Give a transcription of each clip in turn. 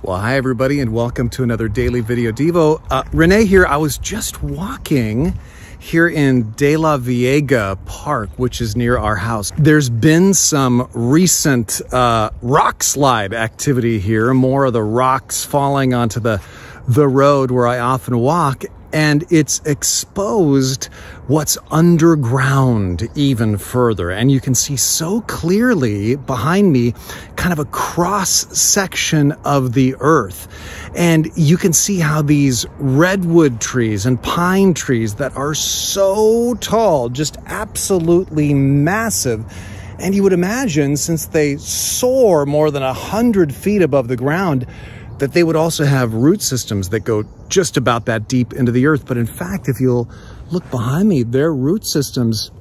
Well, hi everybody, and welcome to another daily Videodevo. Rene here. I was just walking here in De La Viega Park, which is near our house. There's been some recent rock slide activity here, more of the rocks falling onto the road where I often walk, and it's exposed what's underground even further. And you can see so clearly behind me kind of a cross section of the earth. And you can see how these redwood trees and pine trees that are so tall, just absolutely massive. And you would imagine, since they soar more than 100 feet above the ground, that they would also have root systems that go just about that deep into the earth. But in fact, if you'll look behind me, their root systems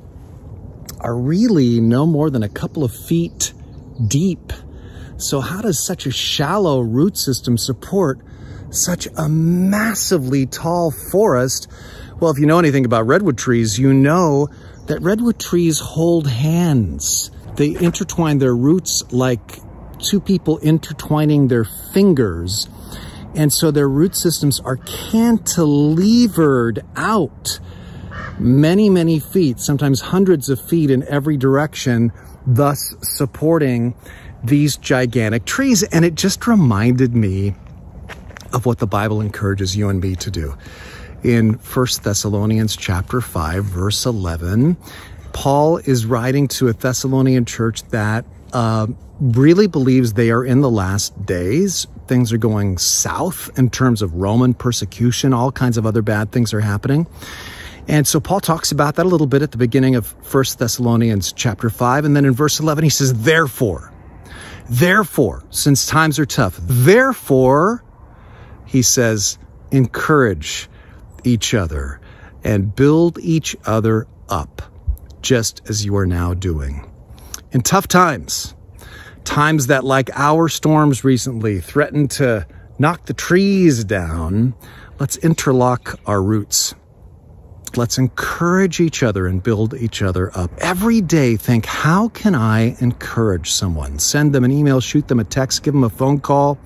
are really no more than a couple of feet deep. So how does such a shallow root system support such a massively tall forest? Well, if you know anything about redwood trees, you know that redwood trees hold hands. They intertwine their roots like two people intertwining their fingers. And so their root systems are cantilevered out many, many feet, sometimes hundreds of feet in every direction, thus supporting these gigantic trees. And it just reminded me of what the Bible encourages you and me to do. In 1 Thessalonians chapter 5, verse 11, Paul is writing to a Thessalonian church that really believes they are in the last days. Things are going south in terms of Roman persecution. All kinds of other bad things are happening. And so Paul talks about that a little bit at the beginning of 1 Thessalonians chapter 5. And then in verse 11, he says, therefore, since times are tough, therefore, he says, encourage each other and build each other up, just as you are now doing. In tough times, times that, like our storms recently, threaten to knock the trees down, let's interlock our roots. Let's encourage each other and build each other up. Every day, think, how can I encourage someone? Send them an email, shoot them a text, give them a phone call.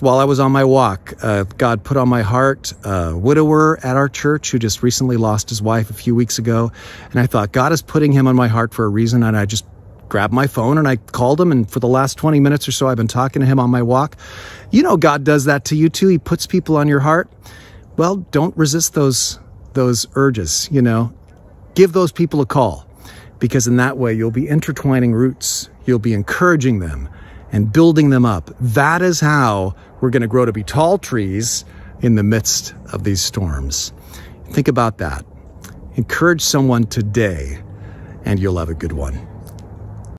While I was on my walk, God put on my heart a widower at our church who just recently lost his wife a few weeks ago. And I thought, God is putting him on my heart for a reason. And I just grabbed my phone and I called him, and for the last 20 minutes or so, I've been talking to him on my walk. You know, God does that to you too. He puts people on your heart. Well, don't resist those urges, you know. Give those people a call, because in that way you'll be intertwining roots. You'll be encouraging them and building them up. That is how we're going to grow to be tall trees in the midst of these storms. Think about that. Encourage someone today, and you'll have a good one.